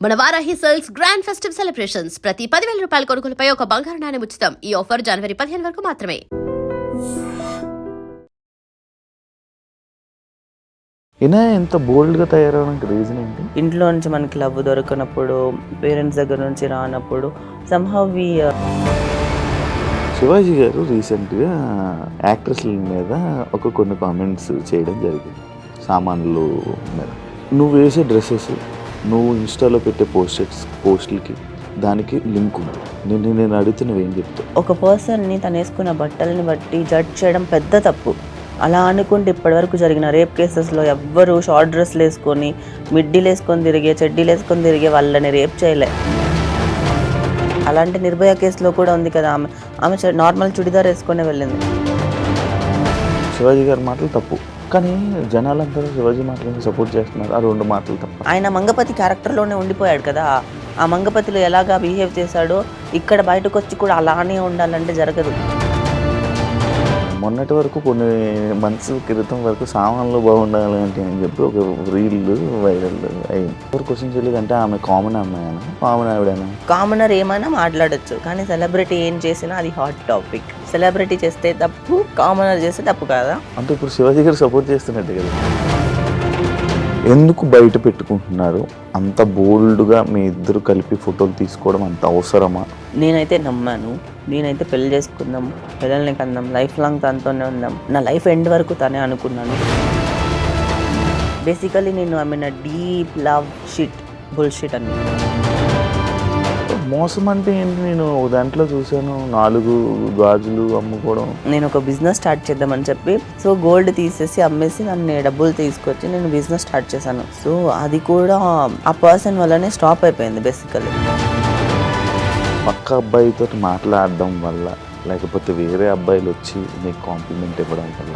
మన Varahi sales grand festive celebrations ప్రతి 10,000 రూపాయల కొనుగోలుపై ఒక బంగారు నాణెం ఉచితం. ఈ ఆఫర్ జనవరి 15 వరకు మాత్రమే. ఈయన ఎంత బోల్డ్గా తయారవడానికి రీజన్ ఏంటి? ఇంట్లో నుంచి మనకి లవ్ దొరకనప్పుడు, పేరెంట్స్ దగ్గర నుంచి రానప్పుడు సంహౌ వి శివాజీ గారు రీసెంట్గా యాక్ట్రెస్ల మీద కొన్ని కామెంట్స్ చేయడం జరిగింది. సామాన్లు మీద నువ్వు వేసే డ్రెస్సెస్, నువ్వు ఇన్స్టాలో పెట్టే పోస్టులకి దానికి లింక్ ఉంది. నేను అడిగితే నువ్వేం చెప్తావు? ఒక పర్సన్ని తను వేసుకున్న బట్టల్ని బట్టి జడ్జ్ చేయడం పెద్ద తప్పు. అలా అనుకుంటే ఇప్పటివరకు జరిగిన రేప్ కేసెస్లో ఎవ్వరు షార్ట్ డ్రెస్లు వేసుకొని, మిడ్డీలు వేసుకొని తిరిగే, చెడ్డీలు వేసుకొని తిరిగే వాళ్ళని రేప్ చేయలే. అలాంటి నిర్భయ కేసులో కూడా ఉంది కదా, ఆమె నార్మల్ చుడిదార్ వేసుకొని వెళ్ళింది. శివాజీ గారి మాటలు తప్పు, కానీ జనాలందరూ శివాజీ మాటలను సపోర్ట్ చేస్తున్నారు. ఆ రెండు మాటలు తప్పు. ఆయన మంగపతి క్యారెక్టర్లోనే ఉండిపోయాడు కదా, ఆ మంగపతిలో ఎలాగా బిహేవ్ చేశాడో ఇక్కడ బయటకు వచ్చి కూడా అలానే ఉండాలంటే జరగదు. మొన్నటి వరకు కొన్ని మంత్స్ క్రితం వరకు సామాన్లు బాగుండాలంటే అని చెప్పి ఒక రీల్ వైరల్ అయింది. ఎవరు క్వశ్చన్ చేయలేదంటే ఆమె కామన్ అమ్మాయినా, కామన్ ఆవిడైనా? కామనర్ ఏమైనా మాట్లాడచ్చు, కానీ సెలబ్రిటీ ఏం చేసినా అది హాట్ టాపిక్. సెలబ్రిటీ చేస్తే తప్పు, కామనర్ చేస్తే తప్పు కాదా? అంటే ఇప్పుడు శివాజీ గారు సపోర్ట్ చేస్తున్నట్టు కదా. ఎందుకు బయట పెట్టుకుంటున్నారు? అంత బోల్డ్గా మీ ఇద్దరు కలిపి ఫోటోలు తీసుకోవడం అంత అవసరమా? నేనైతే నమ్మాను, నేనైతే పెళ్లి చేసుకుందాం, పిల్లల్ని కందాం, లైఫ్ లాంగ్ తనతోనే ఉందాం, నా లైఫ్ ఎండ్ వరకు తనే అనుకున్నాను. బేసికలీ నేను I mean deep love shit bullshit అని. మోసం అంటే ఏంటి? నేను దాంట్లో చూసాను 4 గాజులు అమ్ముకోవడం. నేను ఒక బిజినెస్ స్టార్ట్ చేద్దామని చెప్పి సో గోల్డ్ తీసేసి అమ్మేసి నన్ను డబ్బులు తీసుకొచ్చి నేను బిజినెస్ స్టార్ట్ చేశాను. సో అది కూడా ఆ పర్సన్ వల్లనే స్టాప్ అయిపోయింది బేసికలీ. పక్క అబ్బాయితో మాట్లాడడం వల్ల, లేకపోతే వేరే అబ్బాయిలు వచ్చి నీకు కాంప్లిమెంట్ ఇవ్వడం వల్ల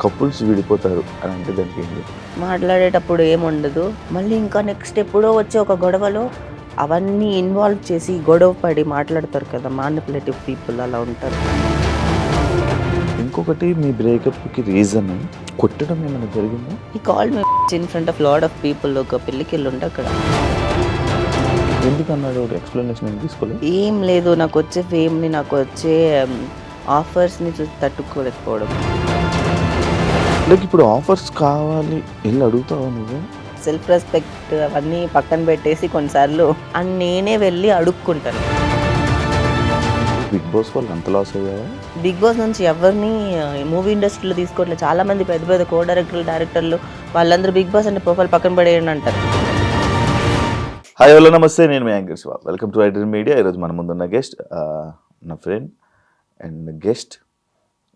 కపుల్స్ విడిపోతారు అని అంటే దానికి ఏంటి? మాట్లాడేటప్పుడు ఏముండదు, మళ్ళీ ఇంకా నెక్స్ట్ ఎప్పుడో వచ్చే ఒక గొడవలో అవన్నీ ఇన్వాల్వ్ చేసి గొడవ పడి మాట్లాడతారు కదా, మ్యానిపులేటివ్ పీపుల్ అలా ఉంటారు. ఇంకొకటి, మీ బ్రేకప్కి రీజన్ కొట్టడం ఏమైనా జరిగిందా? ఈ call me in front of lot of people. ఒక పెళ్ళికి వెళ్ళి ఉంటే అక్కడ ఎందుకన్నాడు? ఎక్స్ప్లెనేషన్ ఏం తీసుకోలేదు? ఏం లేదు, నాకు వచ్చే ఫేమ్ని, నాకు వచ్చే ఆఫర్స్ని చూసి తట్టుకోలేకపోవడం. లైక్ ఇప్పుడు ఆఫర్స్ కావాలి వెళ్ళి అడుగుతావా నువ్వు? సెల్ఫ్ రెస్పెక్ట్ అవన్నీ పక్కన పెట్టేసి కొన్నిసార్లు నేనే వెళ్ళి అడుక్కుంటాను. బిగ్ బాస్ వాళ్ళు అంత లాస్ అయ్యావా? బిగ్ బాస్ నుంచి ఎవరిని మూవీ ఇండస్ట్రీలో తీసుకోవట్లేదు. చాలా మంది పెద్ద పెద్ద కో డైరెక్టర్లు వాళ్ళందరూ బిగ్ బాస్ అంటే ప్రొఫైల్ పక్కన పడేయండి అంటారు. హాయ్ హలో నమస్తే, నేను మీ anchor Shiva. Welcome to iDream media. ఈరోజు మన ముందున్న గెస్ట్ నా friend and guest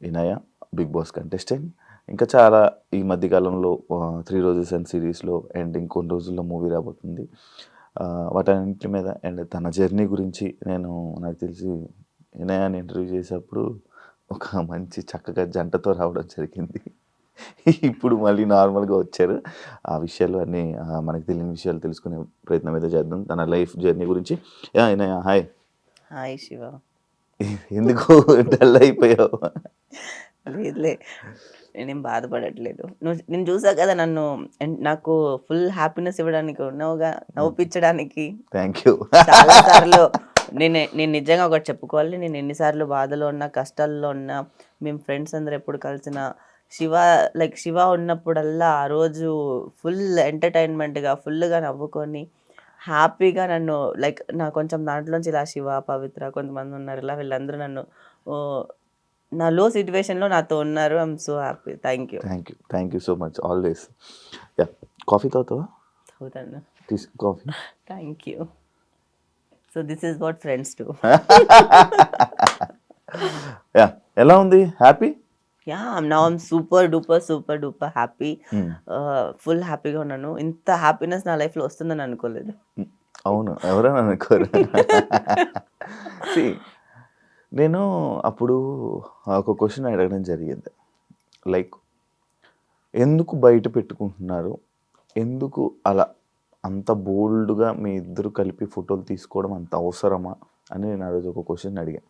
Inaya, Bigg Boss contestant. ఇంకా చాలా ఈ మధ్యకాలంలో 3 రోజెస్ అండ్ సిరీస్లో అండ్ ఇంకొన్ని రోజుల్లో మూవీ రాబోతుంది. వాటన్నింటి మీద అండ్ తన జర్నీ గురించి నాకు తెలిసి ఇనయాని ఇంటర్వ్యూ చేసేటప్పుడు ఒక మంచి చక్కగా జంటతో రావడం జరిగింది. ఇప్పుడు మళ్ళీ నార్మల్గా వచ్చారు. ఆ విషయాలు అన్నీ మనకు తెలియని విషయాలు తెలుసుకునే ప్రయత్నం అయితే చేద్దాం తన లైఫ్ జర్నీ గురించి. ఇనయ హాయ్. హాయ్ శివ. ఎందుకు డల్ అయిపోయావు? లేదులే, నేనేం బాధపడట్లేదు. నేను చూసా కదా నన్ను, నాకు ఫుల్ హ్యాపీనెస్ ఇవ్వడానికి ఉన్నావుగా, నవ్వుపించడానికి. Thank you. చాలా సార్లు నేను నిజంగా ఒకటి చెప్పుకోవాలి, నేను ఎన్నిసార్లు బాధలో ఉన్నా, కష్టాల్లో ఉన్నా, మేము ఫ్రెండ్స్ అందరు ఎప్పుడు కలిసిన శివ ఉన్నప్పుడల్లా ఆ రోజు ఫుల్ ఎంటర్టైన్మెంట్గా ఫుల్గా నవ్వుకొని హ్యాపీగా నన్ను నా కొంచెం దాంట్లోంచి ఇలా శివ, పవిత్ర కొంతమంది ఉన్నారు, ఇలా వీళ్ళందరూ నన్ను నా లో సిచ్యువేషన్లో నాతో ఉన్నారు. I'm so happy. Thank you so much always. Yeah, coffee తాగుతావా? అవుతాను. Coffee. Thank you. So this is what friends do. Yeah, ఎలా ఉంది? Happy? Yeah, now I'm super duper happy. Full హ్యాపీగా ఉన్నాను. ఇంత హ్యాపీనెస్ నా లైఫ్లో వస్తుందని అనుకోలేదు. అవును, ఎవరైనా అనుకోరు. నేను అప్పుడు ఒక క్వశ్చన్ అడగడం జరిగింది, లైక్ ఎందుకు బయట పెట్టుకుంటున్నారు, ఎందుకు అలా అంత బోల్డ్గా మీ ఇద్దరు కలిపి ఫోటోలు తీసుకోవడం అంత అవసరమా అని నేను ఆ రోజు ఒక క్వశ్చన్ అడిగాను.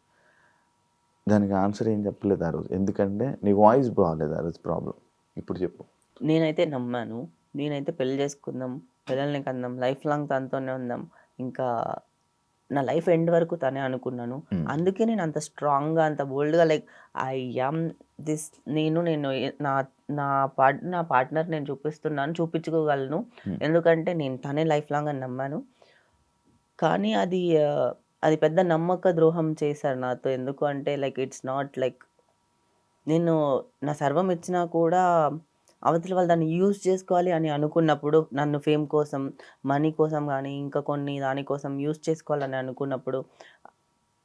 దానికి ఆన్సర్ ఏం చెప్పలేదు ఆ రోజు, ఎందుకంటే నీ వాయిస్ బాగాలేదు ఆ రోజు. ప్రాబ్లం ఇప్పుడు చెప్పు. నేనైతే నమ్మాను, నేనైతే పెళ్లి చేసుకుందాం, పిల్లల్ని కందాం, లైఫ్ లాంగ్ తనతోనే ఉందాం, ఇంకా నా లైఫ్ ఎండ్ వరకు తనే అనుకున్నాను. అందుకే నేను అంత స్ట్రాంగ్గా అంత బోల్డ్గా లైక్ ఐ యామ్ దిస్. నేను నా నా పార్ట్నర్ నేను చూపించుకోగలను. ఎందుకంటే నేను తనే లైఫ్ లాంగ్ అని నమ్మాను. కానీ అది పెద్ద నమ్మక ద్రోహం చేశారు నాతో. ఎందుకు అంటే లైక్ ఇట్స్ నాట్ లైక్ నేను నా సర్వం ఇచ్చినా కూడా అవతల వాళ్ళు దాన్ని యూజ్ చేసుకోవాలి అని అనుకున్నప్పుడు, నన్ను ఫేమ్ కోసం, మనీ కోసం కానీ ఇంకా కొన్ని దానికోసం యూజ్ చేసుకోవాలని అనుకున్నప్పుడు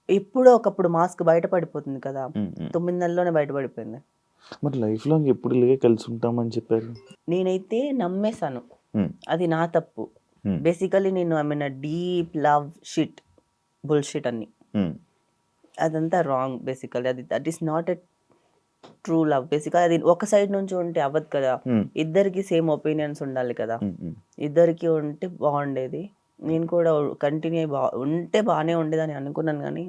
ఎప్పుడో ఒకప్పుడు మాస్క్ బయటపడిపోతుంది కదా. 9 నెలల్లోనే బయటపడిపోయింది. మరి లైఫ్ లాంగ్ ఎప్పుడు ఇలాగే కలిసి ఉంటామని చెప్పారు. నేనైతే నమ్మేశాను. అది నా తప్పు. బేసికలీ నేను I mean deep love shit bullshit అన్ని అదంతా wrong. Basically that is not a true love. బేసికల్ అది ఒక సైడ్ నుంచి ఉంటే అవ్వదు కదా. ఇద్దరికి సేమ్ ఒపీనియన్స్ ఉండాలి కదా. ఇద్దరికి ఉంటే బాగుండేది. నేను కూడా కంటిన్యూ ఉంటే బాగానే ఉండేదని అనుకున్నాను. కానీ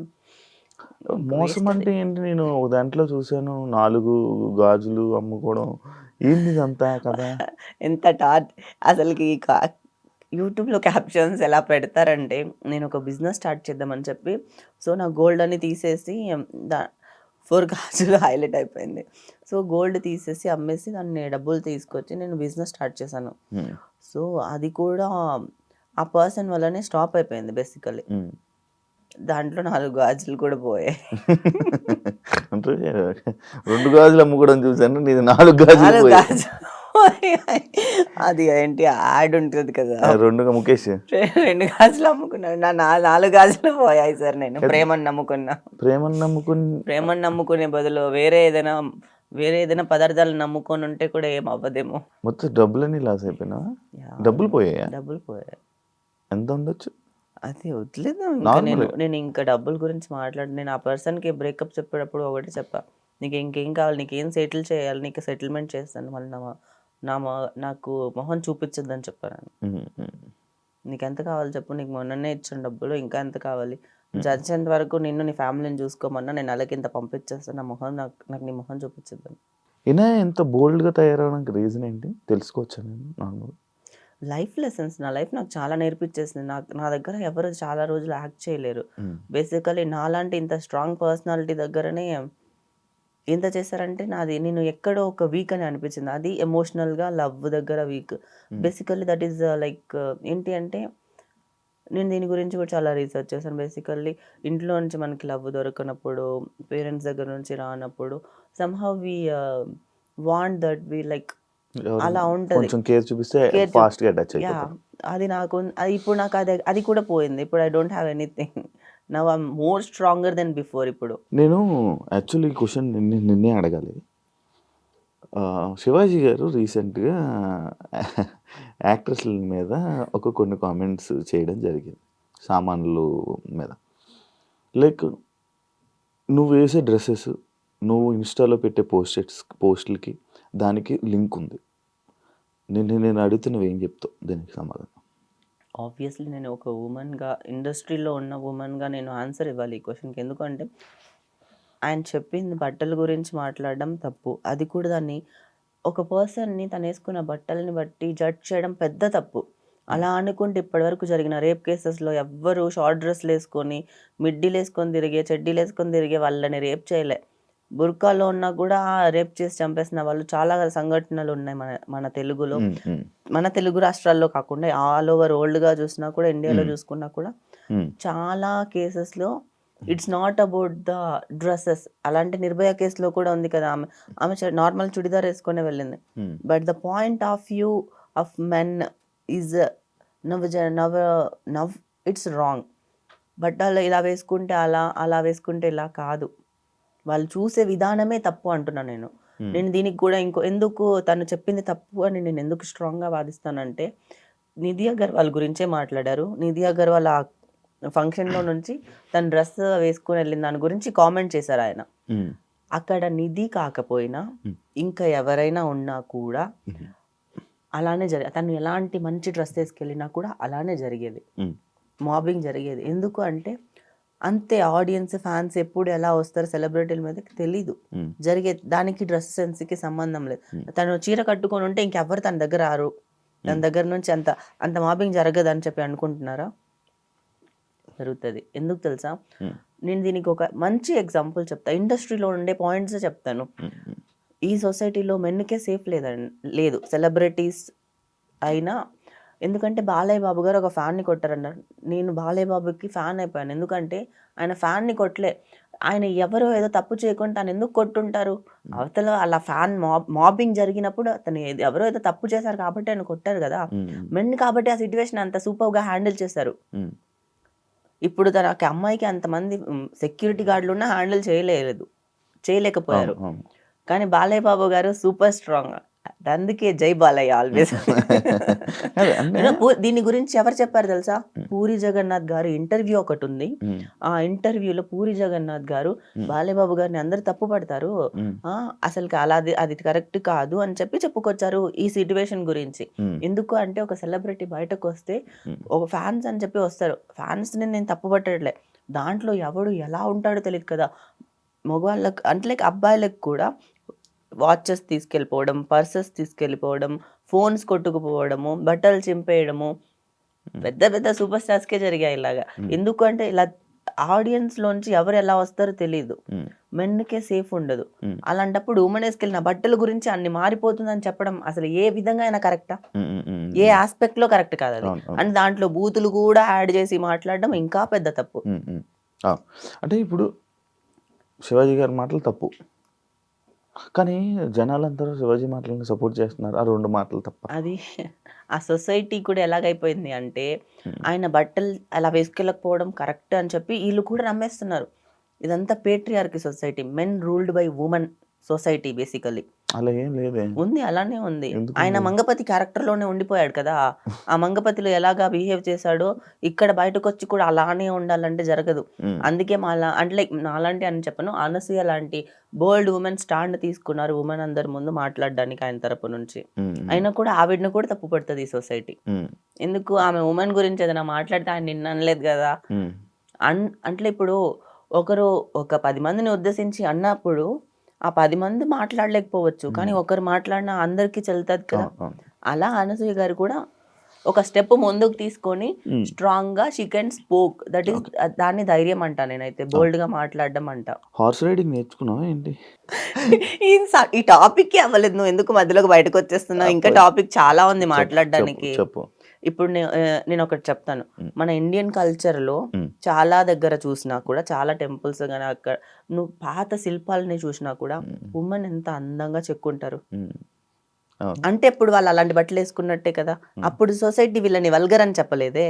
మోసం అంటే ఏంటి? నేను ఒక దాంట్లో చూసాను 4 గాజులు అమ్ముకోవడం. ఏంది ఇదంతా కదా? ఎంత అసలుకి యూట్యూబ్లో క్యాప్షన్స్ ఎలా పెడతారంటే, నేను ఒక బిజినెస్ స్టార్ట్ చేద్దామని చెప్పి సో నా గోల్డ్ అని తీసేసి 4 గాజులు హైలైట్ అయిపోయింది. సో గోల్డ్ తీసేసి అమ్మేసి దాన్ని డబ్బులు తీసుకొచ్చి నేను బిజినెస్ స్టార్ట్ చేశాను. సో అది కూడా ఆ పర్సన్ వల్లనే స్టాప్ అయిపోయింది బేసికలీ. దాంట్లో 4 గాజులు కూడా పోయాయి. అంటే 2 గాజులు అమ్ముకోవడం చూసాను, నీది 4 గాజులు పోయాయి. అది ఏంటి యాడ్ ఉంటుంది కదా, 2 ముఖేష్ 2 గాజులు అమ్ముకున్నాను. నా 4 గాజులు పోయాయి సార్. నేను ప్రేమని నమ్ముకునే బదులు వేరే ఏదైనా పదార్థాలు నమ్ముకొని ఉంటే కూడా ఏం అవ్వదేమో. మొత్తం డబ్బులన్నీ లాస్ అయిపోయినా? డబ్బులు పోయాయి. ఎంత ఉండొచ్చు? అది వదిలేదా. నేను ఇంకా డబ్బుల గురించి నేను ఆ పర్సన్కి బ్రేకప్ చెప్పేటప్పుడు ఒకటి చెప్పా, నీకు ఇంకేం కావాలి, నీకేం సెటిల్ చేయాలి, నీకు సెటిల్మెంట్ చేస్తాను, మళ్ళీ నాకు మొహం చూపించద్దని చెప్పాను. నీకు ఎంత కావాలి చెప్పు, నీకు మొన్ననే ఇచ్చిన డబ్బులు, ఇంకా ఎంత కావాలి, చచ్చేంత వరకు నిన్ను నీ ఫ్యామిలీని చూసుకోమన్నా నేను నెలకి ఇంత పంపించేస్తాను, నాకు నీ మొహం చూపించద్దని. ఇలా ఎంత బోల్డ్గా తయారవడానికి రీజన్ ఏంటి తెలుసుకోవచ్చా? నేను లైఫ్ లెసన్స్, నా లైఫ్ నాకు చాలా నేర్పించేసింది. నా దగ్గర ఎవరు చాలా రోజులు యాక్ట్ చేయలేరు. బేసికలీ నాలాంటి ఇంత స్ట్రాంగ్ పర్సనాలిటీ దగ్గరనే ఎంత చేశారంటే నేను ఎక్కడో ఒక వీక్ అని అనిపించింది. అది ఎమోషనల్గా లవ్ దగ్గర week. Basically that is like ఏంటి అంటే, నేను దీని గురించి కూడా చాలా రీసెర్చ్ చేశాను. బేసికల్లీ ఇంట్లో నుంచి మనకి లవ్ దొరకనప్పుడు, పేరెంట్స్ దగ్గర నుంచి రానప్పుడు somehow we want that we like అలా ఉంటుంది. అది ఇప్పుడు నాకు అది కూడా పోయింది. ఇప్పుడు I don't have anything. Now I'm more stronger than before. ఇప్పుడు నేను యాక్చువల్లీ ఈ క్వశ్చన్ నిన్నే అడగాలి. శివాజీ గారు రీసెంట్గా యాక్ట్రెస్ల మీద కొన్ని కామెంట్స్ చేయడం జరిగింది, సామాన్లు మీద. లైక్ నువ్వు వేసే డ్రెస్సెస్, నువ్వు ఇన్స్టాలో పెట్టే పోస్టులకి దానికి లింక్ ఉంది. నేను అడుగుతున్నవి ఏం చెప్తావు దానికి సమాధానం? ఆబ్వియస్లీ నేను ఒక ఉమెన్గా, ఇండస్ట్రీలో ఉన్న ఉమెన్గా నేను ఆన్సర్ ఇవ్వాలి ఈ క్వశ్చన్కి. ఎందుకంటే ఆయన చెప్పింది బట్టల గురించి మాట్లాడడం తప్పు. అది కూడా దాన్ని ఒక పర్సన్ని తను వేసుకున్న బట్టలని బట్టి జడ్జ్ చేయడం పెద్ద తప్పు. అలా అనుకుంటే ఇప్పటివరకు జరిగిన రేప్ కేసెస్లో ఎవ్వరు షార్ట్ డ్రెస్లు వేసుకొని, మిడ్డీలు వేసుకొని తిరిగే, చెడ్డీలు వేసుకొని తిరిగే వాళ్ళని రేప్ చేయలే. బుర్కాలో ఉన్నా కూడా రేప్ చేసి చంపేసిన వాళ్ళు చాలా సంఘటనలు ఉన్నాయి మన తెలుగులో. మన తెలుగు రాష్ట్రాల్లో కాకుండా ఆల్ ఓవర్ వరల్డ్గా చూసినా కూడా, ఇండియాలో చూసుకున్నా కూడా చాలా కేసెస్లో it's not about the dresses. అలాంటి నిర్భయ కేసులో కూడా ఉంది కదా, ఆమె నార్మల్ చుడిదార్ వేసుకునే వెళ్ళింది. But the point of view of men is now it's wrong. But అలా ఇలా వేసుకుంటే అలా వేసుకుంటే ఇలా కాదు. వాళ్ళు చూసే విధానమే తప్పు అంటున్నాను నేను. దీనికి కూడా ఎందుకు తను చెప్పింది తప్పు అని నేను ఎందుకు స్ట్రాంగ్గా వాదిస్తానంటే, నిధి అగర్వాల్ గురించే మాట్లాడారు. నిధి అగర్వాల్ ఆ ఫంక్షన్లో నుంచి తన డ్రెస్ వేసుకుని వెళ్ళిన దాని గురించి కామెంట్ చేశారు ఆయన. అక్కడ నిధి కాకపోయినా ఇంకా ఎవరైనా ఉన్నా కూడా అలానే తను ఎలాంటి మంచి డ్రెస్ వేసుకెళ్ళినా కూడా అలానే జరిగేది, మాబింగ్ జరిగేది. ఎందుకు అంటే అంతే, ఆడియన్స్ ఫ్యాన్స్ ఎప్పుడు ఎలా వస్తారు సెలబ్రిటీల మీద తెలీదు, జరిగేది. దానికి డ్రెస్ సెన్స్కి సంబంధం లేదు. తను చీర కట్టుకొని ఉంటే ఇంకెవ్వరు తన దగ్గర రారు, తన దగ్గర నుంచి అంత మాబింగ్ జరగదు అని చెప్పి అనుకుంటున్నారా? జరుగుతుంది. ఎందుకు తెలుసా? Hmm. నేను దీనికి ఒక మంచి ఎగ్జాంపుల్ చెప్తా. ఇండస్ట్రీలో ఉండే పాయింట్స్ చెప్తాను. ఈ సొసైటీలో మెన్కే సేఫ్ లేదు. సెలబ్రిటీస్ అయినా, ఎందుకంటే బాలయ్య బాబు గారు ఒక ఫ్యాన్ని కొట్టారన్నారు. నేను బాలయ్య బాబుకి ఫ్యాన్ అయిపోయాను. ఎందుకంటే ఆయన ఫ్యాన్ని కొట్టలే. ఆయన ఎవరో ఏదో తప్పు చేయకుండా తను ఎందుకు కొట్టుంటారు? అవతల అలా ఫ్యాన్ మాబింగ్ జరిగినప్పుడు అతను ఎవరో ఏదో తప్పు చేశారు కాబట్టి ఆయన కొట్టారు కదా. మెన్ కాబట్టి ఆ సిచ్యువేషన్ అంత సూపర్గా హ్యాండిల్ చేశారు. ఇప్పుడు తనకి అమ్మాయికి అంతమంది సెక్యూరిటీ గార్డులు ఉన్నా హ్యాండిల్ చేయలేకపోయారు. కానీ బాలయ్య బాబు గారు సూపర్ స్ట్రాంగ్. అందుకే జై బాలయ్య ఆల్వేస్. దీని గురించి ఎవరు చెప్పారు తెలుసా? పూరి జగన్నాథ్ గారు ఇంటర్వ్యూ ఒకటి ఉంది. ఆ ఇంటర్వ్యూలో పూరి జగన్నాథ్ గారు బాలయ్య బాబు గారిని అందరు తప్పు పడతారు, అసలు అలా అది కరెక్ట్ కాదు అని చెప్పుకొచ్చారు ఈ సిచ్యువేషన్ గురించి. ఎందుకు అంటే ఒక సెలబ్రిటీ బయటకు వస్తే ఒక ఫ్యాన్స్ అని చెప్పి వస్తారు. ఫ్యాన్స్ ని నేను తప్పు పట్టట్లే, దాంట్లో ఎవడు ఎలా ఉంటాడో తెలియదు కదా. మగవాళ్ళకి అంటే లైక్ అబ్బాయిలకు కూడా వాచెస్ తీసుకెళ్ళిపోవడం, పర్సెస్ తీసుకెళ్ళిపోవడం, ఫోన్స్ కొట్టుకుపోవడము, బట్టలు చింపేయడము పెద్ద పెద్ద సూపర్ స్టార్స్కే జరిగాయి ఇలాగా. ఎందుకు అంటే ఇలా ఆడియన్స్ లోంచి ఎవరు ఎలా వస్తారో తెలియదు, మెన్కే సేఫ్ ఉండదు. అలాంటప్పుడు ఉమెన్ వేసుకెళ్ళిన బట్టల గురించి అన్ని మారిపోతుందని చెప్పడం అసలు ఏ విధంగా అయినా కరెక్టా? ఏ ఆస్పెక్ట్ లో కరెక్ట్ కాదు అది. అండ్ దాంట్లో బూతులు కూడా యాడ్ చేసి మాట్లాడడం ఇంకా పెద్ద తప్పు. అంటే ఇప్పుడు శివాజీ గారి మాటలు తప్పు, కానీ జనాలందరూ శివాజీ మాటలను సపోర్ట్ చేస్తున్నారు. ఆ 2 మాటలు తప్ప. అది ఆ సొసైటీ కూడా ఎలాగైపోయింది అంటే ఆయన బట్టలు అలా వేసుకెళ్ళకపోవడం కరెక్ట్ అని చెప్పి వీళ్ళు కూడా నమ్మేస్తున్నారు. ఇదంతా patriarchy society, men ruled by women society basically. అలా ఏం లేదే. ఉంది, అలానే ఉంది. ఆయన మంగపతి క్యారెక్టర్ లోనే ఉండిపోయాడు కదా. ఆ మంగపతిలో ఎలాగా బిహేవ్ చేశాడో ఇక్కడ బయటకు వచ్చి కూడా అలానే ఉండాలంటే జరగదు. అందుకే అంటే లైక్ నాలాంటి అని చెప్పను, అనసూయ లాంటి బోల్డ్ ఉమెన్ స్టాండ్ తీసుకున్నారు ఉమెన్ అందరి ముందు మాట్లాడడానికి ఆయన తరపు నుంచి. అయినా కూడా ఆవిడని కూడా తప్పు పడుతుంది ఈ సొసైటీ. ఎందుకు? ఆమె ఉమెన్ గురించి ఏదైనా మాట్లాడితే ఆయన నిన్న అనలేదు కదా. అంటే ఇప్పుడు ఒకరు ఒక 10 మందిని ఉద్దేశించి అన్నప్పుడు ఆ 10 మంది మాట్లాడలేకపోవచ్చు, కానీ ఒకరు మాట్లాడినా అందరికీ చెల్లుతుంది కదా. అలా అనసూయ గారు కూడా ఒక స్టెప్ ముందుకు తీసుకొని స్ట్రాంగ్ గా she can spoke. That is దాన్ని ధైర్యం అంటా నేనైతే, బోల్డ్ గా మాట్లాడడం అంట. హార్స్ రైడింగ్ నేర్చుకున్నావా ఏంటి? ఈ టాపిక్ అవ్వలేదు, నువ్వు ఎందుకు మధ్యలోకి బయటకు వచ్చేస్తున్నావు? ఇంకా టాపిక్ చాలా ఉంది మాట్లాడడానికి. ఇప్పుడు నేను ఒకటి చెప్తాను. మన ఇండియన్ కల్చర్ లో చాలా దగ్గర చూసినా కూడా, చాలా టెంపుల్స్ కానీ అక్కడ నువ్వు పాత శిల్పాలని చూసినా కూడా ఉమెన్ ఎంత అందంగా చెక్కుంటారు. అంటే ఇప్పుడు వాళ్ళు అలాంటి బట్టలు వేసుకున్నట్టే కదా. అప్పుడు సొసైటీ వీళ్ళని వల్గర్ అని చెప్పలేదే,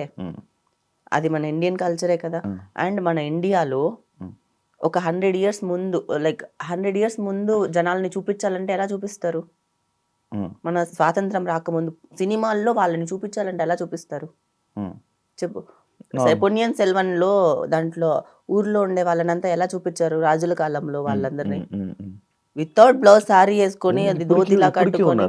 అది మన ఇండియన్ కల్చరే కదా. అండ్ మన ఇండియాలో ఒక 100 years ముందు, లైక్ 100 years ముందు జనాల్ని చూపించాలంటే ఎలా చూపిస్తారు? మన స్వాతంత్రం రాకముందు సినిమాల్లో వాళ్ళని చూపించాలంటే ఎలా చూపిస్తారు చెప్పు? పొన్నియిన్ సెల్వన్లో దాంట్లో ఊర్లో ఉండే వాళ్ళనంతా ఎలా చూపించారు రాజుల కాలంలో? వాళ్ళందరినీ వితౌట్ బ్లౌజ్ సారీ వేసుకొని అది ధోతిలా కట్టుకొని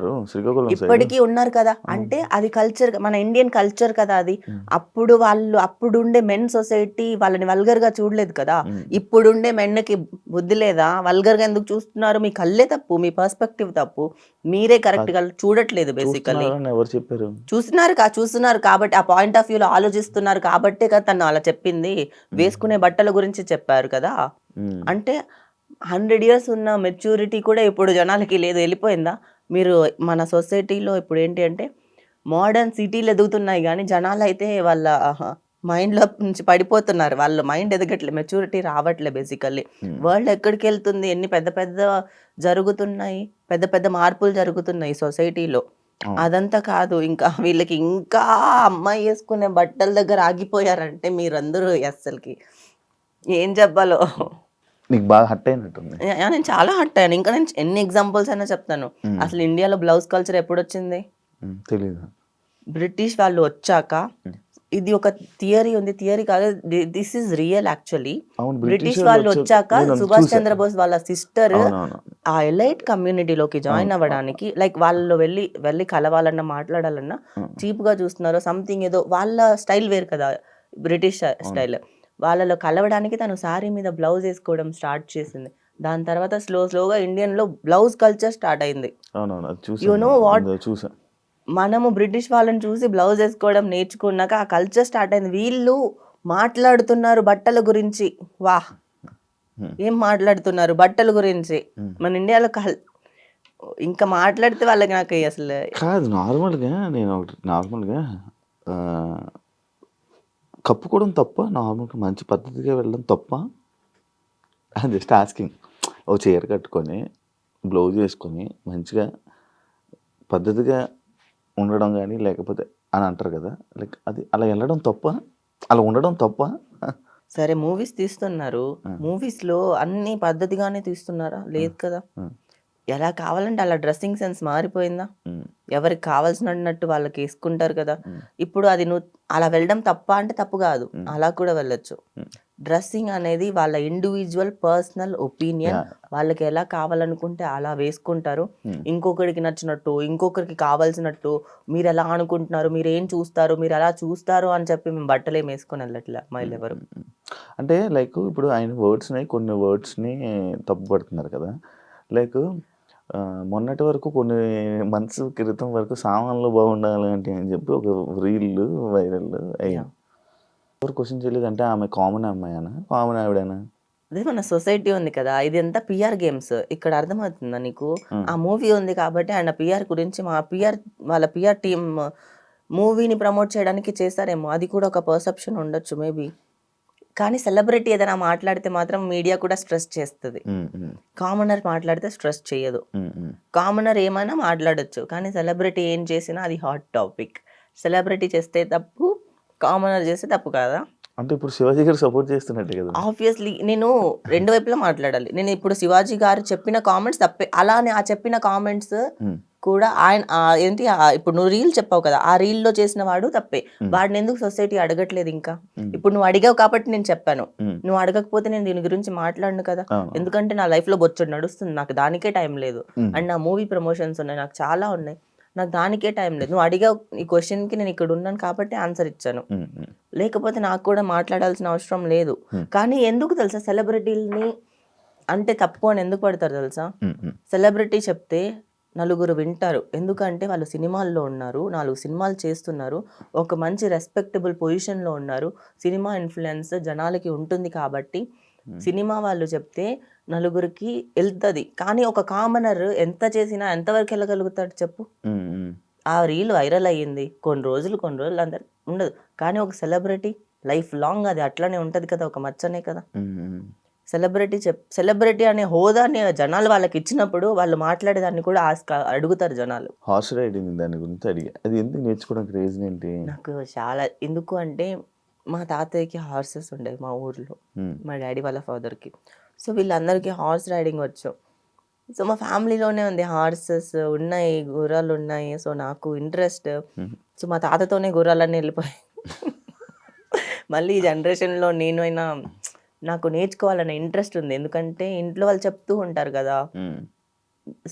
ఇప్పటికీ ఉన్నారు కదా. అంటే అది కల్చర్, మన ఇండియన్ కల్చర్ కదా అది. అప్పుడుండే మెన్ సొసైటీ వాళ్ళని వల్గర్ గా చూడలేదు కదా. ఇప్పుడుండే మెన్కి బుద్ధి లేదా? వల్గర్ గా ఎందుకు చూస్తున్నారు? మీ కళ్ళే తప్పు, మీ పర్స్పెక్టివ్ తప్పు, మీరే కరెక్ట్ గా చూడట్లేదు. బేసికలీ చూస్తున్నారు కాబట్టి, ఆ పాయింట్ ఆఫ్ వ్యూలో ఆలోచిస్తున్నారు కాబట్టే కదా తను అలా చెప్పింది. వేసుకునే బట్టల గురించి చెప్పారు కదా. అంటే 100 years ఉన్న మెచ్యూరిటీ కూడా ఇప్పుడు జనాలకి లేదు, వెళ్ళిపోయిందా? మీరు మన సొసైటీలో ఇప్పుడు ఏంటి అంటే మోడర్న్ సిటీలు ఎదుగుతున్నాయి కానీ జనాలు అయితే వాళ్ళ మైండ్లో నుంచి పడిపోతున్నారు. వాళ్ళ మైండ్ ఎదగట్లే, మెచ్యూరిటీ రావట్లే. బేసికల్లీ వరల్డ్ ఎక్కడికి వెళ్తుంది? ఎన్ని పెద్ద పెద్ద జరుగుతున్నాయి, పెద్ద పెద్ద మార్పులు జరుగుతున్నాయి సొసైటీలో. అదంతా కాదు, ఇంకా వీళ్ళకి ఇంకా అమ్మాయి వేసుకునే బట్టల దగ్గర ఆగిపోయారంటే మీరందరూ అస్సలకి ఏం చెప్పాలో. నీకు బాగా హట్ అయినట్టుంది. నేను చాలా హట్ అయ్యాను. ఇంకా నేను ఎన్ని ఎగ్జాంపుల్స్ అయినా చెప్తాను. అసలు ఇండియాలో బ్లౌజ్ కల్చర్ ఎప్పుడు వచ్చింది? తెలీదు. బ్రిటిష్ వాళ్ళు వచ్చాక. ఇది ఒక థియరీ ఉంది, థియరీ కాదు, this is real actually. British వాళ్ళు వచ్చాక సుభాష్ చంద్రబోస్ వాళ్ళ సిస్టర్ ఆ ఎలైట్ కమ్యూనిటీలోకి జాయిన్ అవ్వడానికి, లైక్ వాళ్ళు వెళ్ళి కలవాలన్నా మాట్లాడాలన్నా చీప్ గా చూస్తున్నారు సంథింగ్, ఏదో వాళ్ళ స్టైల్ వేరు కదా బ్రిటిష్ స్టైల్. వాళ్ళలో కలవడానికి తను శారీ మీద బ్లౌజ్ వేసుకోవడం స్టార్ట్ చేసింది. దాని తర్వాత స్లోగా ఇండియన్ లో బ్లౌజ్ కల్చర్ స్టార్ట్ అయింది. You know what? మనము బ్రిటిష్ వాళ్ళని చూసి బ్లౌజ్ వేసుకోవడం నేర్చుకున్నాక ఆ కల్చర్ స్టార్ట్ అయింది. వీళ్ళు మాట్లాడుతున్నారు బట్టల గురించి. వాహ్, ఏం మాట్లాడుతున్నారు బట్టల గురించి. మన ఇండియాలో ఇంకా మాట్లాడితే వాళ్ళకి నాకు అసలు కాదు నార్మల్గా నేను ఒకటి నార్మల్గా కప్పుకోవడం తప్ప, నార్మల్గా మంచి పద్ధతిగా వెళ్ళడం తప్ప, జస్ట్ ఆస్కింగ్. ఓ చీర కట్టుకొని బ్లౌజ్ వేసుకొని మంచిగా పద్ధతిగా ఉండడం కానీ లేకపోతే అని అంటారు కదా, లైక్ అది అలా వెళ్ళడం తప్ప, అలా ఉండడం తప్ప. సరే మూవీస్ తీస్తున్నారు, మూవీస్ లో అన్ని పద్ధతిగానే తీస్తున్నారా? లేదు కదా. ఎలా కావాలంటే అలా డ్రెస్సింగ్ సెన్స్ మారిపోయిందా? ఎవరికి కావాల్సినట్టు వాళ్ళకి వేసుకుంటారు కదా. ఇప్పుడు అది నువ్వు అలా వెళ్ళడం తప్ప అంటే తప్పు కాదు, అలా కూడా వెళ్ళొచ్చు. డ్రెస్సింగ్ అనేది వాళ్ళ ఇండివిజువల్ పర్సనల్ ఒపీనియన్. వాళ్ళకి ఎలా కావాలనుకుంటే అలా వేసుకుంటారు. ఇంకొకరికి నచ్చినట్టు, ఇంకొకరికి కావాల్సినట్టు మీరు ఎలా అనుకుంటున్నారు, మీరు ఏం చూస్తారు, మీరు ఎలా చూస్తారు అని చెప్పి మేము బట్టలు ఏం వేసుకొని వెళ్ళట్లే అమ్మాయిలు ఎవరు. అంటే లైక్ ఇప్పుడు ఆయన వర్డ్స్ని, కొన్ని వర్డ్స్ని తప్పుపడుతున్నారు కదా. లైక్ మొన్నటి వరకు కొన్ని మంత్స్ క్రితం వరకు సామాన్లు బాగుండాలి అంటే అని చెప్పి ఒక రీల్ వైరల్ అయ్యింది. ఎవరు క్వశ్చన్ చేయలేదంటే ఆమె కామన్ అమ్మాయినా, కామన్ ఆవిడేనా? అదే మన సొసైటీ ఉంది కదా, ఇది ఎంత పిఆర్ గేమ్స్. ఇక్కడ అర్థమవుతుందా నీకు? ఆ మూవీ ఉంది కాబట్టి ఆయన పిఆర్ గురించి, వాళ్ళ పిఆర్ టీమ్ మూవీని ప్రమోట్ చేయడానికి చేశారేమో. అది కూడా ఒక పర్సెప్షన్ ఉండొచ్చు మేబీ. కానీ సెలబ్రిటీ ఏదైనా మాట్లాడితే మాత్రం మీడియా కూడా స్ట్రెస్ చేస్తుంది. కామనర్ మాట్లాడితే స్ట్రెస్ చేయదు. కామనర్ ఏమైనా మాట్లాడొచ్చు, కానీ సెలబ్రిటీ ఏం చేసినా అది హాట్ టాపిక్. సెలబ్రిటీ చేస్తే తప్పు, కామనర్ చేస్తే తప్పు కాదా? అంటే ఇప్పుడు శివాజీ గారు సపోర్ట్ చేస్తున్నట్టే కదా. ఆబ్వియస్లీ నేను రెండు వైపులా మాట్లాడాలి. నేను ఇప్పుడు శివాజీ గారు చెప్పిన కామెంట్స్ తప్పే, అలానే ఆ చెప్పిన కామెంట్స్ కూడా ఆయన ఏంటి ఇప్పుడు నువ్వు రీల్ చెప్పావు కదా, ఆ రీల్లో చేసిన వాడు తప్పే. వాడిని ఎందుకు సొసైటీ అడగట్లేదు ఇంకా? ఇప్పుడు నువ్వు అడిగావు కాబట్టి నేను చెప్పాను. నువ్వు అడగకపోతే నేను దీని గురించి మాట్లాడను కదా. ఎందుకంటే నా లైఫ్ లో బొచ్చడు నడుస్తుంది, నాకు దానికే టైం లేదు. అండ్ నా మూవీ ప్రమోషన్స్ ఉన్నాయి, నాకు చాలా ఉన్నాయి, నాకు దానికే టైం లేదు. నువ్వు అడిగావు ఈ క్వశ్చన్కి, నేను ఇక్కడ ఉన్నాను కాబట్టి ఆన్సర్ ఇచ్చాను. లేకపోతే నాకు కూడా మాట్లాడాల్సిన అవసరం లేదు. కానీ ఎందుకు తెలుసా సెలబ్రిటీలని అంటే తప్పు అని ఎందుకు పడతారు తెలుసా? సెలబ్రిటీ చెప్తే నలుగురు వింటారు, ఎందుకంటే వాళ్ళు సినిమాల్లో ఉన్నారు, 4 సినిమాలు చేస్తున్నారు, ఒక మంచి రెస్పెక్టబుల్ పొజిషన్లో ఉన్నారు, సినిమా ఇన్ఫ్లుయెన్స్ జనాలకి ఉంటుంది కాబట్టి సినిమా వాళ్ళు చెప్తే నలుగురికి వెళ్తుంది. కానీ ఒక కామనర్ ఎంత చేసినా ఎంతవరకు వెళ్ళగలుగుతాడు చెప్పు? ఆ రీల్ వైరల్ అయ్యింది, కొన్ని రోజులు అందరు ఉండదు. కానీ ఒక సెలబ్రిటీ లైఫ్ లాంగ్ అది అట్లనే ఉంటుంది కదా, ఒక మచ్చనే కదా. సెలబ్రిటీ అనే హోదాని జనాలు వాళ్ళకి ఇచ్చినప్పుడు వాళ్ళు మాట్లాడేదాన్ని కూడా అడుగుతారు జనాలు. హార్స్ రైడింగ్ దాని గురించి అడిగా, అది ఎందుకు నేర్చుకోవడానికి రీజన్ ఏంటి? నాకు చాలా ఎందుకు అంటే మా తాతయ్యకి హార్సెస్ ఉండేవి మా ఊర్లో, మా డాడీ వాళ్ళ ఫాదర్కి. సో వీళ్ళందరికీ హార్స్ రైడింగ్ వచ్చు. సో మా ఫ్యామిలీలోనే ఉంది, హార్సెస్ ఉన్నాయి, గుర్రాలు ఉన్నాయి. సో నాకు ఇంట్రెస్ట్. సో మా తాతతోనే గుర్రాలన్నీ వెళ్ళిపోయాయి. మళ్ళీ ఈ జనరేషన్లో నేనైనా నాకు నేర్చుకోవాలనే ఇంట్రెస్ట్ ఉంది, ఎందుకంటే ఇంట్లో వాళ్ళు చెప్తూ ఉంటారు కదా.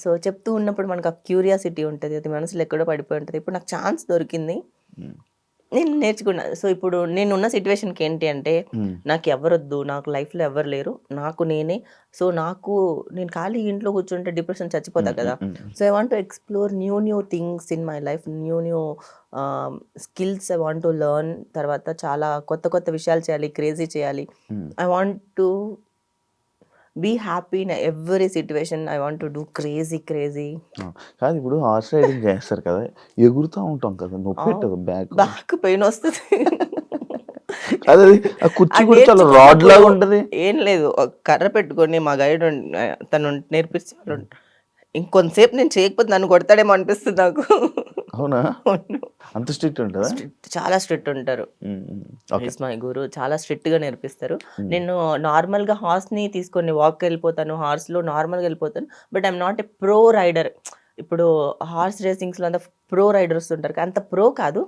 సో చెప్తూ ఉన్నప్పుడు మనకు ఆ క్యూరియాసిటీ ఉంటుంది, అది మనసులో ఎక్కడో పడిపోయి ఉంటుంది. ఇప్పుడు నాకు ఛాన్స్ దొరికింది, నేను నేర్చుకున్నా. సో ఇప్పుడు నేనున్న సిచ్యువేషన్కి ఏంటి అంటే నాకు ఎవరొద్దు, నాకు లైఫ్లో ఎవరు లేరు, నాకు నేనే. సో నేను ఖాళీ ఇంట్లో కూర్చుంటే డిప్రెషన్ చచ్చిపోతా కదా. So I want to explore new things in my life, new skills I want to learn. తర్వాత చాలా కొత్త విషయాలు చేయాలి, క్రేజీ చేయాలి. I want to be happy in every situation. I want to do crazy. కాదు ఇప్పుడు హార్స్ రైడింగ్ చేస్తారు కదా, ఎగురుతూ ఉంటాం కదా, నొప్పి పెట్టదు బ్యాక్ పెయిన్ వస్తుంది. అది ఆ కుర్చీ కూడా చాలా రాడ్ లాగా ఉంటది. ఏం లేదు, కర్ర పెట్టుకొని మా గైడ్ తను నేర్పించాడు. ఇంకొంతసేపు నేను చేయకపోతే నన్ను కొడతాడేమో అనిపిస్తుంది నాకు. అవునా? అంత స్ట్రిక్ట్ ఉంటుందా? చాలా స్ట్రిక్ట్ ఉంటారు. మై గురు చాలా స్ట్రిక్ట్ గా నేర్పిస్తారు. నేను నార్మల్ గా హార్స్ ని తీసుకొని వాక్ వెళ్ళిపోతాను, హార్స్ లో నార్మల్ గా వెళ్ళిపోతాను. But I'm not a pro rider. ఇప్పుడు హార్స్ రేసింగ్స్ లో అంత ప్రో రైడర్స్ ఉంటారు, అంత ప్రో కాదు.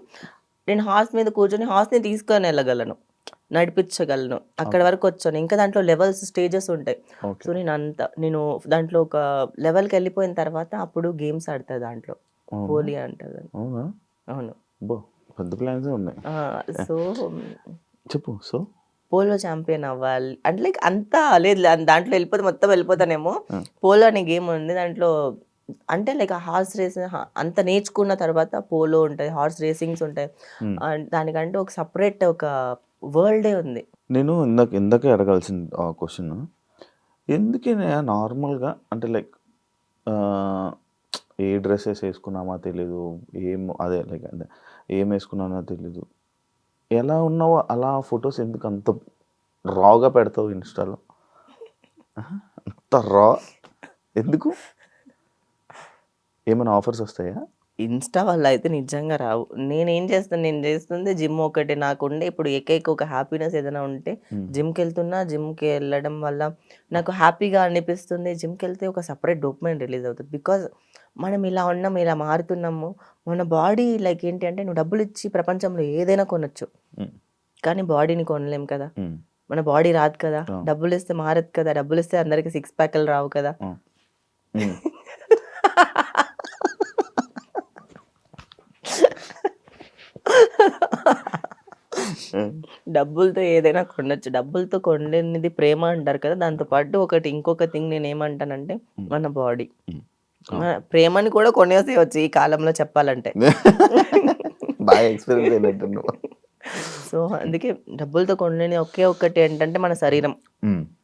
నేను హార్స్ మీద కూర్చొని హార్స్ ని తీసుకొని వెళ్ళగలను, నడిపించగలను, అక్కడ వరకు వచ్చాను. ఇంకా దాంట్లో లెవెల్స్, స్టేజెస్ ఉంటాయి. సో నేను దాంట్లో ఒక లెవెల్కి వెళ్ళిపోయిన తర్వాత అప్పుడు గేమ్స్ ఆడతా దాంట్లో, పోలీ అంటారు. అవును, పెద్ద ప్లాన్స్ ఉన్నాయి. సో చెప్పు. సో పోలో ఛాంపియన్ అవ్వాలి అంటే లైక్ అంతా లేదు, దాంట్లో మొత్తం వెళ్ళిపోతానేమో. పోలో అనే గేమ్ ఉంది, దాంట్లో అంటే లైక్ ఆ హార్స్ రేస్ అంత నేర్చుకున్న తర్వాత పోలో ఉంటాయి, హార్స్ రేసింగ్స్ ఉంటాయి. దానికంటే ఒక సపరేట్ ఒక వరల్డే ఉంది. నేను ఇందాకే అడగాల్సిన క్వశ్చన్, ఎందుకనే నార్మల్గా అంటే లైక్ ఏ డ్రెస్సెస్ వేసుకున్నామో తెలీదు, అదే లైక్ అదే ఏం వేసుకున్నానో తెలీదు, ఎలా ఉన్నావో అలా ఫొటోస్ ఎందుకు అంత రాగా పెడతావు ఇన్స్టాలో? అంత రా ఎందుకు? ఏమైనా ఆఫర్స్ వస్తాయా? ఇన్స్టా వల్ల అయితే నిజంగా రావు. నేనేం చేస్తాను, నేను చేస్తుంది జిమ్ ఒకటే. నాకుండే ఇప్పుడు ఏకైక ఒక హ్యాపీనెస్ ఏదైనా ఉంటే జిమ్కి వెళ్తున్నా. జిమ్కి వెళ్ళడం వల్ల నాకు హ్యాపీగా అనిపిస్తుంది. జిమ్కి వెళ్తే ఒక సపరేట్ డోపమైన్ రిలీజ్ అవుతుంది. బికాజ్ మనం ఇలా ఉన్నాం, ఇలా మారుతున్నాము. మన బాడీ లైక్ ఏంటి అంటే, నువ్వు డబ్బులు ఇచ్చి ప్రపంచంలో ఏదైనా కొనొచ్చు, కానీ బాడీని కొనలేం కదా. మన బాడీ రాదు కదా, డబ్బులు ఇస్తే మారదు కదా, డబ్బులు ఇస్తే అందరికి సిక్స్ ప్యాక్లు రావు కదా. డబ్బులతో ఏదైనా కొనొచ్చు. డబ్బులతో కొనలేనిది ప్రేమ అంటారు కదా. దాంతో పాటు ఇంకొక థింగ్ నేను ఏమంటానంటే, మన బాడీ. ప్రేమని కూడా కొనేసేయచ్చు ఈ కాలంలో చెప్పాలంటే. బాగా ఎక్స్పీరియన్స్ అయినట్టు. సో అందుకే డబ్బులతో కొనలేని ఒకే ఒక్కటి ఏంటంటే మన శరీరం.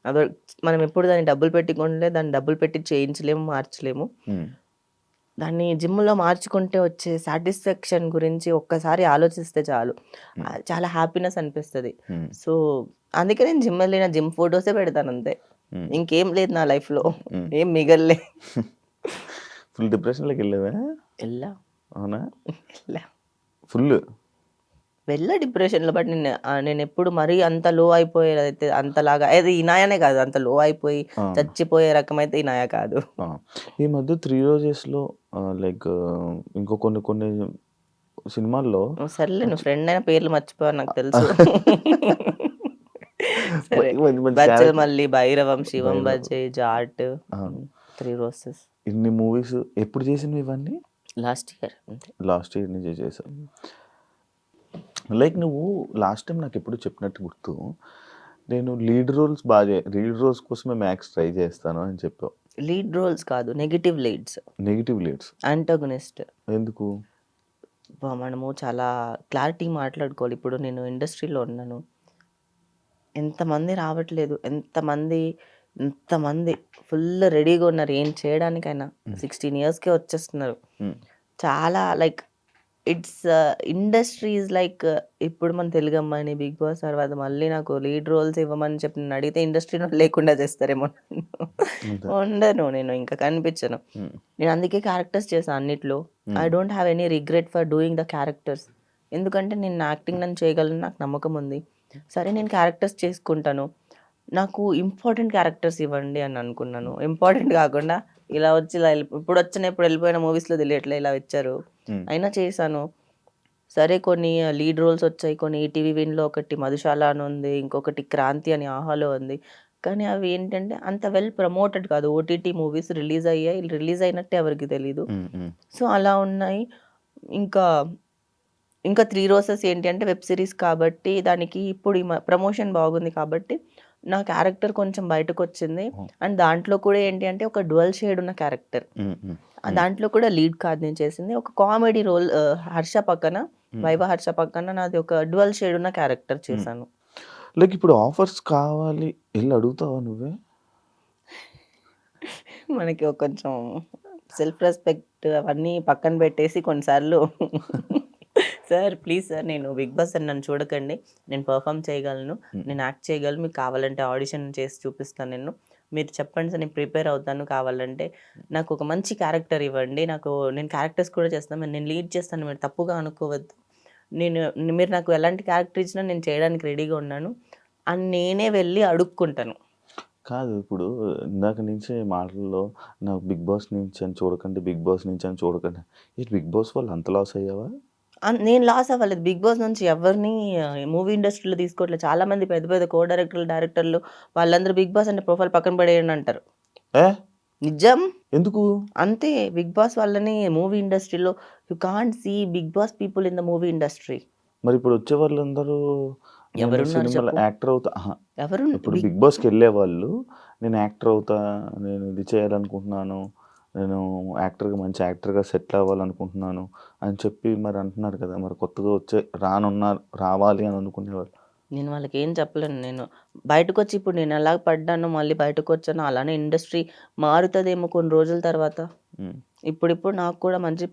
అదో మనం ఎప్పుడు దాన్ని డబ్బులు పెట్టి కొనలే, దాన్ని డబ్బులు పెట్టి చేయించలేము, మార్చలేము. దాన్ని జిమ్లో మార్చుకుంటే వచ్చే సాటిస్ఫాక్షన్ గురించి ఒక్కసారి ఆలోచిస్తే చాలు, చాలా హ్యాపీనెస్ అనిపిస్తుంది. సో అందుకే నేను జిమ్ వెళ్ళిన జిమ్ ఫొటోసే పెడతాను అంతే. ఇంకేం లేదు నా లైఫ్లో, ఏం మిగల్లే. ఫుల్ డిప్రెషన్లోకి వెళ్ళావా? వెళ్ళా. అవునా? వెళ్ళా. ఫుల్ వెళ్ళా డిప్రెషన్లో. బట్ నేను ఎప్పుడు మరీ అంత లో అయిపోయేదైతే అంతలాగా అది ఇనాయానే కాదు. అంత లో అయిపోయి చచ్చిపోయే రకమైతే ఇనాయా కాదు. ఈ మధ్య 3 రోజెస్లో లైక్ ఇంకో కొన్ని సినిమాల్లో, సర్లే నువ్వు ఫ్రెండ్ అయిన పేర్లు మర్చిపోయావు నాకు తెలుసు. మళ్ళీ భైరవం, శివం బజే, జాట్, 3 రోజెస్. ఇన్ని మూవీస్ ఎప్పుడు చేసినవి ఇవన్నీ? లాస్ట్ ఇయర్ నుంచి చేసావు. లైక్ నువ్వు లాస్ట్ టైం నాకు ఎప్పుడు చెప్పినట్టు గుర్తు, నేను లీడ్ రోల్స్ కోసమే మ్యాక్స్ ట్రై చేస్తాను అని చెప్పావు. లీడ్ రోల్స్ కాదు, నెగిటివ్ లీడ్స్. యాంటాగనిస్ట్. ఎందుకు? మనము చాలా క్లారిటీ మాట్లాడుకోవాలి. ఇప్పుడు నేను ఇండస్ట్రీలో ఉన్నాను, ఎంతమంది రావట్లేదు, ఎంతమంది ఫుల్ రెడీగా ఉన్నారు ఏం చేయడానికైనా. 16 yearsకే వచ్చేస్తున్నారు. చాలా like it's industry is like, ఇప్పుడు మన తెలుగు అమ్మాయిని బిగ్ బాస్ తర్వాత మళ్ళీ నాకు లీడ్ రోల్స్ ఇవ్వమని చెప్పి నేను అడిగితే ఇండస్ట్రీలో లేకుండా చేస్తారేమో. ఉండను, నేను ఇంకా కనిపించను. నేను అందుకే క్యారెక్టర్స్ చేశాను అన్నిట్లో. I don't have any regret for doing the characters. ఎందుకంటే నేను యాక్టింగ్ నన్ను చేయగలను, నాకు నమ్మకం ఉంది. సరే నేను క్యారెక్టర్స్ చేసుకుంటాను, నాకు ఇంపార్టెంట్ క్యారెక్టర్స్ ఇవ్వండి అని అనుకున్నాను. ఇంపార్టెంట్ కాకుండా ఇలా వచ్చి ఇలా ఇప్పుడు వెళ్ళిపోయిన మూవీస్లో తెలియట్లే ఇలా వచ్చారు, అయినా చేశాను. సరే కొన్ని లీడ్ రోల్స్ వచ్చాయి, కొన్ని ఈటీవీ విన్లో ఒకటి మధుశాల అని ఉంది, ఇంకొకటి క్రాంతి అని ఆహాలో ఉంది. కానీ అవి ఏంటంటే అంత వెల్ ప్రమోటెడ్ కాదు. ఓటీటీ మూవీస్ రిలీజ్ అయినట్టే ఎవరికి తెలీదు. సో అలా ఉన్నాయి. ఇంకా 3 రోజెస్ ఏంటి అంటే వెబ్ సిరీస్ కాబట్టి దానికి ఇప్పుడు ప్రమోషన్ బాగుంది కాబట్టి నా క్యారెక్టర్ కొంచెం బయటకు వచ్చింది. అండ్ దాంట్లో కూడా ఏంటి అంటే ఒక డ్యువల్ షేడ్ ఉన్న క్యారెక్టర్. దాంట్లో కూడా లీడ్ కాదు నేను చేసింది, ఒక కామెడీ రోల్. వైవ హర్ష పక్కన నాది ఒక డ్యువల్ షేడ్ ఉన్న క్యారెక్టర్ చేశాను. లైక్ ఇప్పుడు ఆఫర్స్ కావాలి వెళ్ళి అడుగుతావా నువ్వే? మనకి కొంచెం సెల్ఫ్ రెస్పెక్ట్ అవన్నీ పక్కన పెట్టేసి కొన్నిసార్లు సార్ ప్లీజ్ సార్, నేను బిగ్ బాస్ అని నన్ను చూడకండి, నేను పర్ఫామ్ చేయగలను, నేను యాక్ట్ చేయగలను, మీకు కావాలంటే ఆడిషన్ చేసి చూపిస్తాను, మీరు చెప్పండి సార్, నేను ప్రిపేర్ అవుతాను, కావాలంటే నాకు ఒక మంచి క్యారెక్టర్ ఇవ్వండి, నేను క్యారెక్టర్స్ కూడా చేస్తాను, నేను లీడ్ చేస్తాను, మీరు తప్పుగా అనుకోవద్దు, మీరు నాకు ఎలాంటి క్యారెక్టర్ ఇచ్చినా నేను చేయడానికి రెడీగా ఉన్నాను అని నేనే వెళ్ళి అడుక్కుంటాను. కాదు, ఇప్పుడు ఇందాక నుంచి మాటల్లో నాకు బిగ్ బాస్ నుంచి అని చూడకండి, బిగ్ బాస్ నుంచి అని చూడకండి, ఈ బిగ్ బాస్ వాళ్ళు అంత లాస్ అయ్యావా? నేను లాస్ అవ్వలేదు. బిగ్ బాస్ నుంచి ఎవరిని మూవీ ఇండస్ట్రీలో తీసుకోవట్లేదు. చాలా మంది పెద్ద పెద్ద కో డైరెక్టర్లు వాళ్ళందరూ బిగ్ బాస్ అంటే ప్రొఫైల్ పక్కన పడేయండి అంటారు. నిజం. ఎందుకు? అంతే, బిగ్ బాస్ వాళ్ళని మూవీ ఇండస్ట్రీలో you can't see Bigg Boss people in the movie industry. మరి ఇప్పుడు వచ్చే వాళ్ళందరూ యాక్టర్ అవుతా, ఎవరు ఇప్పుడు బిగ్ బాస్కి వెళ్ళే వాళ్ళు నేను యాక్టర్ అవుతా, నేను ఇది చేయాలనుకుంటున్నాను నేను యాక్టర్గా మంచి యాక్టర్గా సెటిల్ అవ్వాలనుకుంటున్నాను అని చెప్పి మరి అంటున్నారు కదా, మరి కొత్తగా వచ్చే రావాలి అని అనుకునేవాళ్ళు. నేను వాళ్ళకి ఏం చెప్పలేను. నేను బయటకొచ్చి ఇప్పుడు నేను ఎలా పడ్డానో మళ్ళీ బయటకొచ్చానో అలానే ఇండస్ట్రీ మారుతదేమో కొన్ని రోజుల తర్వాత. ఉమ్, ఇప్పుడిప్పుడు నాకు కూడా మంచి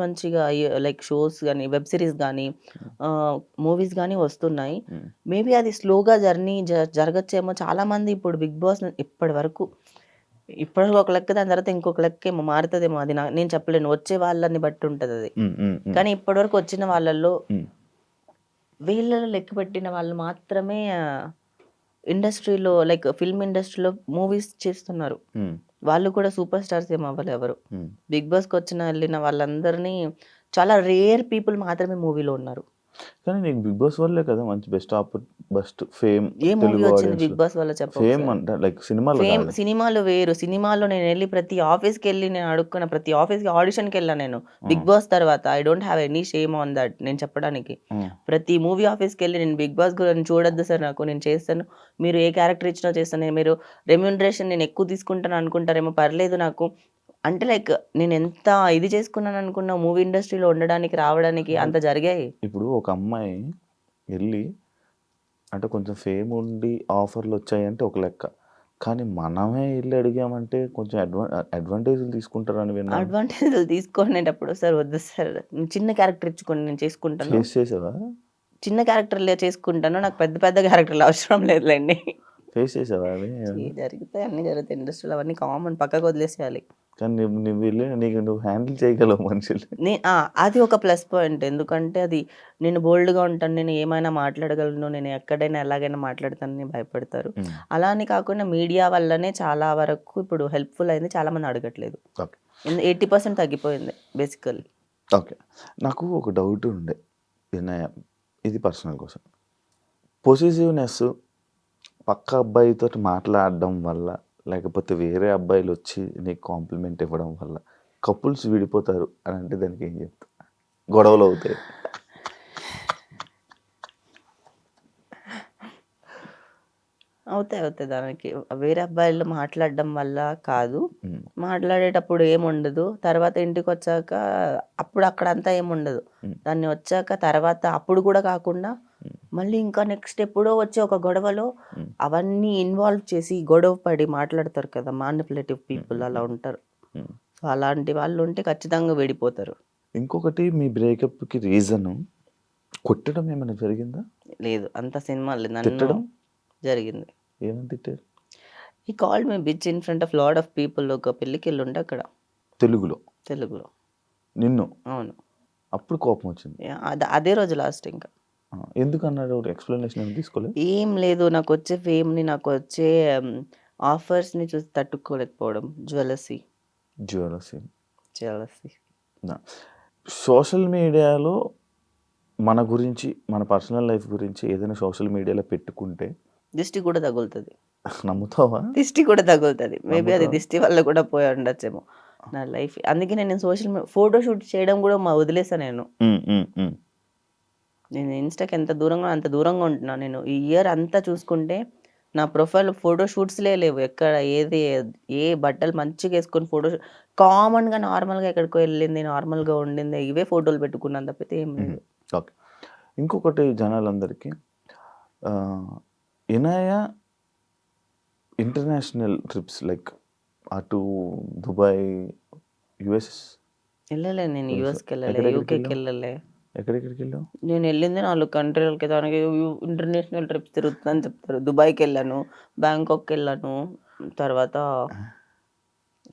మంచిగా లైక్ షోస్ గానీ, వెబ్ సీరీస్ గానీ, మూవీస్ గానీ వస్తున్నాయి. ఉమ్, మేబీ అది స్లోగా జర్నీ జరగచ్చేమో. చాలామంది ఇప్పుడు 'బిగ్ బాస్' ఇప్పటివరకు ఒక లెక్క, దాని తర్వాత ఇంకొక లెక్కేమో మారుతదేమో. అది నేను చెప్పలేను. వచ్చే వాళ్ళని బట్టి ఉంటదది. ఉమ్, ఉమ్, ఉమ్, కానీ ఇప్పటివరకు వచ్చిన వాళ్ళల్లో ఉమ్, వేళ్ళలో లెక్కపెట్టిన వాళ్ళు మాత్రమే ఇండస్ట్రీలో లైక్ ఫిల్మ్ ఇండస్ట్రీలో మూవీస్ చేస్తున్నారు. ఉమ్, వాళ్ళు కూడా సూపర్ స్టార్స్ ఏమి అవ్వలే ఎవరు. ఉమ్. బిగ్ బాస్‌కి వెళ్ళిన వాళ్ళందరినీ చాలా రేర్ పీపుల్ మాత్రమే మూవీలో ఉన్నారు. కానీ నీకు బిగ్ బాస్ వల్లే కదా మంచి బెస్ట్ ఫేమ్ ఏ మూవీ తెలుగు వచ్చింది ఆడియన్స్ బిగ్ బాస్ వల్ల చెప్పు ఫేమ్ ఒకసారి? అంటే లైక్ సినిమాలో ఫేమ్ కాదు. సినిమాలు వేరు. సినిమాలో నేను ప్రతి ఆఫీస్‌కెళ్ళి నేను అడుక్కున్న ప్రతి ఆఫీస్‌కి ఆడిషన్‌కెళ్ళా నేను. బిగ్ బాస్ తర్వాత. I don't have any shame on that నేను చెప్పడానికి. ఉమ్, ప్రతి మూవీ ఆఫీస్‌కెళ్ళి నేను బిగ్ బాస్ గురించి చూడొద్దు సార్ నాకు, నేను చేస్తాను. మీరు ఏ క్యారెక్టర్ ఇచ్చినా చేస్తాను. మీరు రెమ్యూనరేషన్ నేను ఎక్కువ తీసుకుంటాను అనుకుంటారేమో, పర్లేదు నాకు. అంటే లైక్ నేను ఎంత ఇది చేసుకున్నాను అనుకున్నా మూవీ ఇండస్ట్రీలో ఉండడానికి, రావడానికి అంత జరిగాయి. ఇప్పుడు ఒక అమ్మాయి వెళ్ళి అంటే కొంచెం ఫేమ్ ఉండి ఆఫర్లు వచ్చాయంటే ఒక లెక్క, కానీ మనమే వెళ్ళి అడిగామంటే కొంచెం అడ్వాంటేజ్లు తీసుకుంటారని విన్నాను. అడ్వాంటేజ్‌లు తీసుకునేటప్పుడు సార్ వద్దు సార్. చిన్న క్యారెక్టర్ ఇచ్చుకోండి నేను చేసుకుంటాను. చేసావా? చిన్న క్యారెక్టర్‌లే చేసుకుంటాను. నాకు పెద్ద పెద్ద క్యారెక్టర్‌లు అవసరం లేదులెండి. ఫేస్ చేసావా అవి? జరుగుతాయి, అన్నీ జరుగుతాయి ఇండస్ట్రీలో, అవన్నీ కామన్, పక్కకు వదిలేసేయాలి. కానీ నువ్వు వెళ్ళి నువ్వు హ్యాండిల్ చేయగలవు మనుషులు. అది ఒక ప్లస్ పాయింట్. ఎందుకంటే అది నేను బోల్డ్‌గా ఉంటాను. నేను ఏమైనా మాట్లాడగలను. నేను ఎక్కడైనా ఎలాగైనా మాట్లాడతానని భయపడతారు. అలా అని కాకుండా మీడియా వల్లనే చాలా వరకు ఇప్పుడు హెల్ప్‌ఫుల్ అయింది. చాలామంది అడగట్లేదు. ఓకే 80% తగ్గిపోయింది బేసికల్లీ. ఓకే నాకు ఒక డౌట్ ఉండే వినయ, ఇది పర్సనల్ కోసం. పొసెసివ్నెస్ పక్క అబ్బాయితో మాట్లాడడం వల్ల, లేకపోతే వేరే అబ్బాయిలు వచ్చి నీకు కాంప్లిమెంట్ ఇవ్వడం వల్ల కపుల్స్ విడిపోతారు అని అంటే దానికి ఏం చెప్తా? గొడవలు అవుతాయి. అవుతాయి. దానికి వేరే అబ్బాయిలు మాట్లాడడం వల్ల కాదు. ఉమ్, మాట్లాడేటప్పుడు ఏముండదు. తర్వాత ఇంటికొచ్చాక అప్పుడు అక్కడంతా ఏముండదు. ఉమ్, దాన్ని వచ్చాక తర్వాత అప్పుడు కూడా కాకుండా మళ్ళీ ఇంకా నెక్స్ట్ ఎప్పుడో వచ్చే ఒక గొడవలో ఉమ్, అవన్నీ ఇన్వాల్వ్ చేసి గొడవ పడి మాట్లాడతారు కదా! మానిపులేటివ్ పీపుల్ అలా ఉంటారు. ఉమ్. సో, అలాంటి వాళ్ళు ఉంటే ఖచ్చితంగా విడిపోతారు. ఇంకొకటి, మీ బ్రేకప్కి రీజను కొట్టడం ఏమైనా జరిగిందా? లేదు, అంత సినిమాలు నన్ను తిట్టడం? జరిగింది. ఏమని తిట్టారు? He called me bitch in front of lot of people. ఒక పెళ్ళికెళ్ళుండే అక్కడ తెలుగులో తెలుగులో. నిన్ను? అవును. అప్పుడు కోపం వచ్చింది. అదే రోజు లాస్ట్ ఇంకా. ఎందుకు అన్నాడు? ఎక్స్ప్లెనేషన్ ఏమి తీసుకోలేదు? ఏం లేదు, నాకొచ్చే ఫేమ్‌ని, నాకొచ్చే ఆఫర్స్‌ని చూసి తట్టుకోలేకపోవడం. జెలసీ. జెలసీ. సోషల్ మీడియాలో మన గురించి, మన పర్సనల్ లైఫ్ గురించి ఏదైనా సోషల్ మీడియాలో పెట్టుకుంటే దిష్టి కూడా తగులుతది. నమ్ముతావా? దిష్టి కూడా తగులుతది. మేబీ అది నమ్ముతావా? దిష్టి వల్ల కూడా పోయి ఉండొచ్చేమో నా లైఫ్. అందుకే నేను ఫోటో షూట్ చేయడం కూడా వదిలేసా నేను. ఉమ్, ఉమ్, ఉమ్, నేను ఇన్‌స్టాకి ఎంత దూరంగా అంత దూరంగా ఉంటున్నా నేను. ఈ ఇయర్ అంతా చూసుకుంటే నా ప్రొఫైల్ ఫోటో షూట్స్‌లే లేవు. ఎక్కడ ఏ బట్టలు మంచిగా ఏసుకొని కామన్‌గా నార్మల్‌గా ఎక్కడికో వెళ్ళింది, నార్మల్‌గా ఉండింది, ఇవే ఫోటోలు పెట్టుకున్నాను తప్పితే ఏం లేదు. ఓకే. ఇంకొకటి జనాలందరికీ ఇనాయ ఇంటర్నేషనల్ ట్రిప్స్ లైక్ అటు దుబాయ్, యుఎస్ వెళ్ళలే నేను. తెలుసు. యూఎస్‌కి వెళ్ళలే, ఎక్కడెక్కడికి యూకేకి వెళ్ళావు? వెళ్ళలే. ఎక్కడెక్కడికి వెళ్ళావు? నేను వెళ్ళింది 4 కంట్రీలకి. దానికి ఇంటర్నేషనల్ ట్రిప్స్ తిరుగుతుందని చెప్తారు. దుబాయ్‌కి వెళ్ళాను, బ్యాంకాక్‌కి వెళ్ళాను, తర్వాత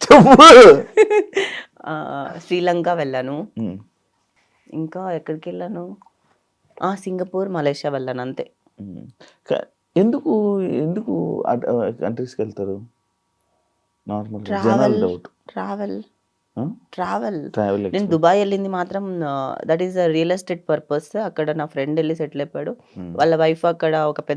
చెప్పు. శ్రీలంక వెళ్ళాను. ఉమ్, ఇంకా ఎక్కడికి వెళ్ళాను? సింగపూర్, మలేషియా వెళ్ళాను అంతే. ఉమ్. ఎందుకు ఎందుకు కంట్రీస్కి వెళ్తారు? నార్మల్ జనాల travel doubt. Travel travel travel నేను దుబాయ్ వెళ్ళింది మాత్రం that is real estate purpose. అక్కడ నా ఫ్రెండ్ వెళ్ళి సెటిల్ అయిపోయాడు. వాళ్ళ వైఫ్ అక్కడ ఒక పెద్ద